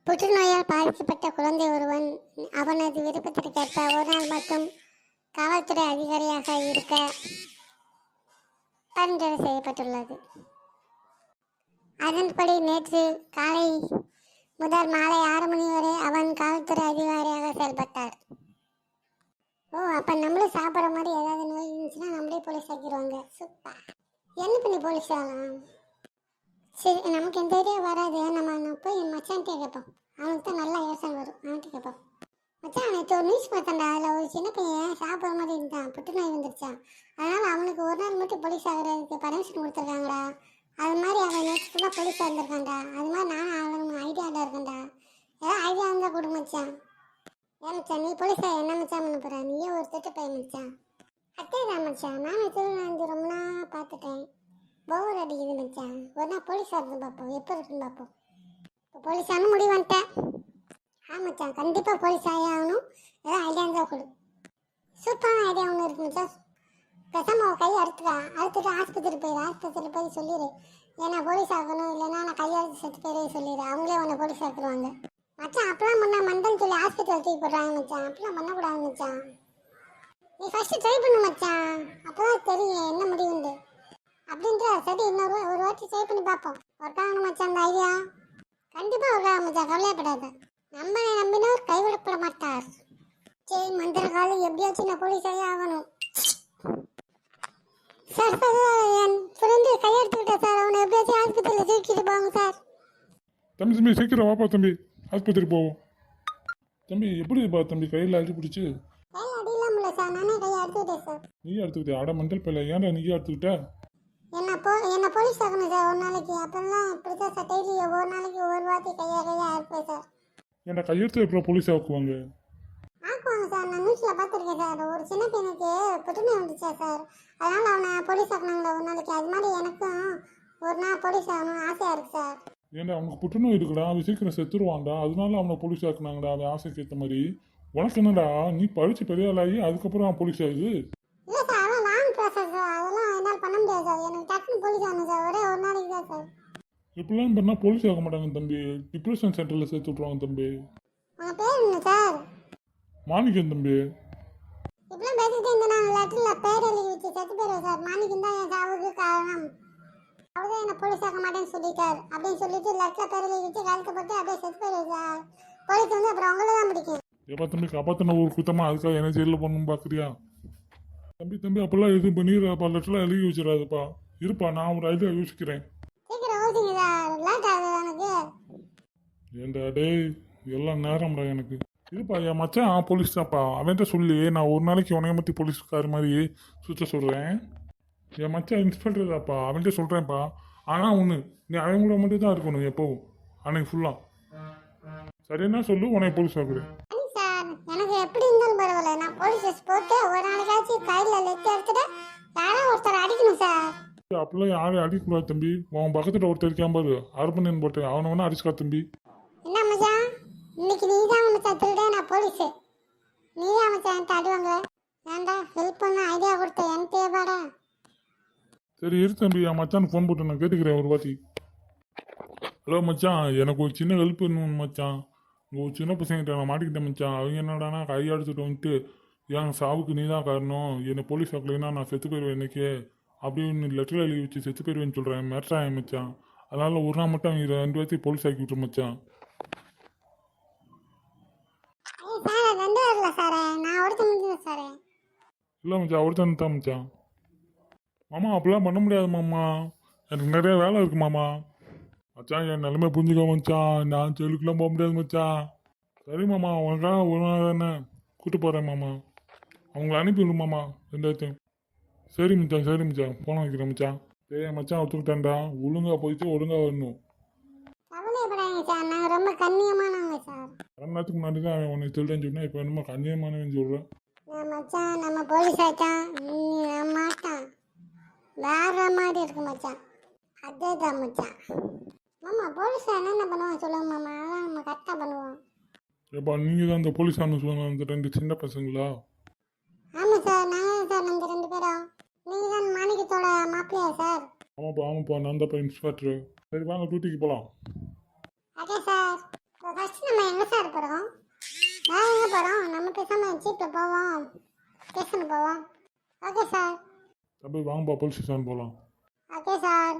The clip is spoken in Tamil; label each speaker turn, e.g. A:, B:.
A: புற்றுநோயால் பாதிக்கப்பட்ட குழந்தை ஒருவன் அவனது விருப்பத்திற்கேற்ப ஒரு நாள் மட்டும் காவல்துறை அதிகாரியாக இருக்க பரிந்துரை செய்யப்பட்டுள்ளது. அதன்படி நேற்று காலை முதல் மாலை 6 மணி வரை அவன் காவல்துறை அதிகாரியாக செயல்பட்டார். அப்ப நம்மளும் சாப்பிட்ற மாதிரி ஏதாவது நோய் இருந்துச்சுன்னா நம்மளே போலீஸ் ஆக்கிடுவாங்க. சூப்பர். என்ன பண்ணி போலீஸ் ஆகலாம்? சரி, நமக்கு எந்த ஐடியா வராது. நம்ம போய் என் மச்சான்ட்டே கேட்போம். அவனுக்கு தான் நல்லா யோசனை வரும். அவன்கிட்ட கேட்போம். மச்சான், நேற்று ஒரு நியூஸ் பார்த்தேன்டா. அதில் ஒரு சின்ன பையன் சாப்பிட்ற மாதிரி இருந்தான், புற்றுநோய் வந்துருச்சான். அதனால் அவனுக்கு ஒரு நாள் மட்டும் போலீஸ் ஆகிறதுக்கு பர்மிஷன் கொடுத்துருக்காங்கடா. அது மாதிரி அவன் நேற்று ஃபுல்லாக போலீஸாக இருந்திருக்கான்டா. அது மாதிரி நானும் அவனுக்கு ஐடியாவில் இருக்கேன்டா. ஏதாவது ஐடியா இருந்தால் கொடு மச்சான். ஏன் மச்சான், நீ போலீஸா என்ன மச்சான் பண்ண போகிற? நீயே ஒரு திட்டு பையன் மச்சான். அத்தேதான் மச்சான், நானும் திருவிழா ரொம்ப நாள் பார்த்துட்டேன். போர் அடிக்குது மச்சான். ஒரு நாள் போலீஸாக இருந்து பார்ப்போம், எப்போ இருக்குன்னு பார்ப்போம். இப்போ போலீஸானு முடிவு வந்துட்டேன். மச்சான், கண்டிப்பாக போலீஸ் ஆகி ஆகணும். ஏதோ ஐடியா இருந்தால் கொடு. சூப்பரான ஐடியா ஒன்று இருக்கு மச்சான். பேசாமல் அவன் கையை அறுத்துட்டு ஆஸ்பத்திரி போய் சொல்லிடு. ஏன்னா போலீஸ் ஆகணும், இல்லைன்னா நான் கையெழுத்து செத்து போயிடுவே சொல்லிடு. அவங்களே உன்னை போலீஸ் ஆக்கிடுவாங்க மச்சான். அப்பெல்லாம் பண்ணால் மண்டல் சொல்லி ஹாஸ்பிட்டல் தூக்கி போடுறாங்க மச்சான். அப்பெல்லாம் பண்ணக்கூடாது மச்சான். நீ ஃபஸ்ட்டு ட்ரை பண்ணு மச்சான். அப்போ தான் தெரியும் என்ன முடிவுண்டு அப்படின்ற. சரி, ஒரு வாட்டி ட்ரை பண்ணி பார்ப்போம். ஒர்க் ஆகணும் மச்சான். அந்த ஐடியா கண்டிப்பாக ஒர்க் ஆகும் மச்சான், கவலையப்படாத. நம்மளை நம்பினோர் கைவிடப்பட மாட்டார். சரி, மந்திர காலம் எப்படியாச்சும் நான் போலீஸ் ஆகி ஆகணும். சார், என் ஃப்ரெண்டு கையெடுத்துக்கிட்டேன் சார். அவனை எப்படியாச்சும் ஆஸ்பத்திரியில் தூக்கிட்டு போங்க சார்.
B: தம்பி சீக்கிரம் வாப்பா தம்பி, ஆஸ்பத்திரி போவோம். தம்பி எப்படிப்பா தம்பி கையில் அடி பிடிச்சி?
A: கையில் அடியெல்லாம் இல்லை சார், நானே கையை எடுத்துக்கிட்டேன் சார்.
B: நீயே எடுத்துக்கிட்டே? அட மண்டல் பையில, ஏன்டா நீயே எடுத்துக்கிட்ட?
A: என்ன போலீஸ் ஆகணும் சார் ஒரு நாளைக்கு. அப்பெல்லாம் இப்படிதான் சார், டெய்லி ஒரு நாளைக்கு ஒரு வாட்டி கையை இருப்பேன் சார்.
B: ஏன்டா கையெடுத்து எப்போ போலீஸ் ஆக்குவாங்க?
A: ஆக்குவாங்க சார், நான் நியூஸில் பார்த்துருக்கேன் சார். ஒரு சின்ன பையனுக்கு புற்றுநோய் வந்துச்சா சார், அதனால் அவனை போலீஸ் ஆக்கினாங்களா ஒரு நாளைக்கு. அது மாதிரி எனக்கும் ஒரு நாள் போலீஸ் ஆகணும்னு ஆசையாக இருக்குது சார்.
B: ஏன்டா அவனுக்கு புற்றுநோய் இருக்குடா, அவன் சீக்கிரம் செத்துருவான்டா. அதனால அவனை போலீஸ் ஆக்குனாங்கடா, அவன் ஆசைக்கு ஏற்ற மாதிரி. உனக்கு என்னடா, நீ படித்து பெரிய ஆளாகி அதுக்கப்புறம் அவன் போலீஸ் ஆகுது?
A: இல்லை சார், அதெல்லாம் லாங் ப்ராசஸ் சார். அதெல்லாம் என்னால் பண்ண முடியாது சார். எனக்கு டக்குன்னு போலீஸ் ஆகணும் சார், ஒரே ஒரு நாளைக்கு தான் சார்.
B: இப்படிலாம் பண்ணால் போலீஸ் ஆக மாட்டாங்க தம்பி. டிப்ரெஷன் சென்டரில் சேர்த்து விட்ருவாங்க தம்பி.
A: உங்கள் பேர் என்ன சார்?
B: மாணிக்கம் தம்பி.
A: இப்படிலாம் பேசிட்டு இருந்தா நான் லெட்டரில் பேர் எழுதி வச்சு செத்து போயிடுவேன் சார். மாணிக்கம் தான் என் சாவுக்கு காரணம். அவர்தான் என்ன போலீஸ் ஆக்க மாட்டேன்னு சொல்லிட்டார் அப்படின்னு சொல்லிட்டு லெட்டரில் பேர் எழுதி வச்சு கழுத்து போட்டு அப்படியே செத்து போயிடுவேன் சார். போலீஸ் வந்து அப்புறம் உங்களை தான் பிடிக்கும்.
B: எப்பா தம்பி, காப்பாற்றின ஒரு குத்தமா அதுக்காக என்ன ஜெயிலில் பண்ணணும் பார்க்குறியா? தம்பி அப்பெல்லாம் எதுவும் பண்ணிடுறாப்பா, லெட்டரில் எழுதி வச்சிடாதுப்பா. இருப்பா, நான் ஒரு ஐடியா யோசிக்கிறேன்.
A: சீக்கிரம் ஓசிங்க சார், லேட் ஆகுது எனக்கு.
B: ஏண்டா டேய், எல்லாம் நேரம்டா எனக்கு. இருப்பா, என் மச்சான் போலீஸ் தான்ப்பா. அவன்கிட்ட சொல்லி நான் ஒரு நாளைக்கு உனைய மத்தி போலீஸ்கார் மாதிரி சுற்ற சொல்கிறேன். என் மச்சான் இன்ஸ்பெக்டர் தான்ப்பா, அவன்கிட்ட சொல்கிறேன்ப்பா. ஆனால் ஒன்று, நீ அவங்கள மட்டும் தான் இருக்கணும் எப்போவும், அன்னைக்கு ஃபுல்லாக. சரின்னா சொல்லு, உனைய போலீஸ் ஆக்குறேன்.
A: சார், எனக்கு எப்படி இருந்தாலும் பரவாயில்ல. நான் போலீஸ் போட்டு ஒரு நாளைக்காச்சும் கையில் லெட்டு எடுத்துட்டு யாரோ ஒருத்தர் அடிக்கணும் சார்.
B: அப்பெல்லாம் யாரும் அடிக்கக்கூடாது தம்பி. உன் பக்கத்தில் ஒருத்தர் இருக்கான் பாரு, அர்பன் போட்டு, அவனை வேணா அடிச்சுக்கா தம்பி.
A: என்ன மச்சான், இன்னைக்கு நீ தான் மச்சான் திருட, நான் போலீஸு. நீ தான் மச்சான் என்கிட்ட அடிவாங்க. ஏன்டா ஹெல்ப் பண்ண ஐடியா கொடுத்த என்கிட்டயே பாடா.
B: சரி இரு தம்பி, என் மச்சான் ஃபோன் போட்டு நான் கேட்டுக்கிறேன் ஒரு வாட்டி. ஹலோ மச்சான், எனக்கு ஒரு சின்ன ஹெல்ப் பண்ணணும் மச்சான். இங்கே ஒரு சின்ன பசங்கிட்ட நான் மாட்டிக்கிட்டேன் மச்சான். அவங்க என்னடானா கையெடுத்துட்டு வந்துட்டு என் சாவுக்கு நீ தான் காரணம், என்னை போலீஸ் ஆக்கலைன்னா நான் செத்து போயிடுவேன் இன்னைக்கு அப்படின்னு லெட்டர் எழுதி வச்சு செத்து போயிடுவேன்னு சொல்கிறேன். மிரட்டான் மச்சான். அதனால ஒரு நாள் மட்டும் அவங்க 2 பேர்த்தையும் போலீஸ் ஆக்கி விட்டுரு மச்சான். இல்லை மச்சான், ஒருத்தன் தான் மச்சான். மாமா அப்படிலாம் பண்ண முடியாது மாமா, எனக்கு நிறைய வேலை இருக்கு மாமா. மச்சான் என் நிலைமை புரிஞ்சுக்க மச்சான், நான் ஜெயிலுக்குலாம் போக முடியாது மச்சான். சரி மாமா, உனக்காக ஒரு நாள் தானே கூப்பிட்டு போகிறேன் மாமா. அவங்கள அனுப்பிவிடும் மாமா 2 பேர்த்தையும். சரி மச்சான் போன வைக்கிறேன் மச்சான். சரி மச்சான் ஒத்துக்கிட்டேன்டா, ஒழுங்காக போயிட்டு ஒழுங்காக வரணும்.
A: ரொம்ப கண்ணியமானவங்க சார்.
B: 2 நேரத்துக்கு முன்னாடி தான் அவன் உன்னை திருடன்னு சொன்னா, இப்போ என்னமோ கண்ணியமானவன்னு சொல்கிறேன்.
A: மச்சான் நம்ம போலீஸ் ஆச்சான், மாட்டான் வேற மாதிரி இருக்கு மச்சான். அதே தான் மச்சான். மாமா போலீஸ் என்னென்ன பண்ணுவோம் சொல்லுங்க மாமா, அதான் நம்ம கரெக்டாக பண்ணுவோம்.
B: எப்பா நீங்கள் தான் இந்த போலீஸ் ஆனு சொல்லுவாங்க, அந்த 2 சின்ன பசங்களா?
A: ஆமாம் சார், நாங்கள் சார் அந்த 2 பேரும். நீங்கள் தான் மாணிக்கத்தோட மாப்பிள்ளையா சார்?
B: ஆமாப்பா நான் தான்ப்பா இன்ஸ்பெக்டர். சரி வாங்க டியூட்டிக்கு போகலாம்.
A: Okay sir. ஃபர்ஸ்ட் நம்ம எங்க சார் போறோம்? வேற எங்க போறோம்? நம்ம பேசாம ஜீப்ல போவோம், ஸ்டேஷன் போவோம். Okay sir.
B: தம்பி வாங்கப்பா போலீஸ் ஸ்டேஷன் போகலாம்.
A: Okay sir.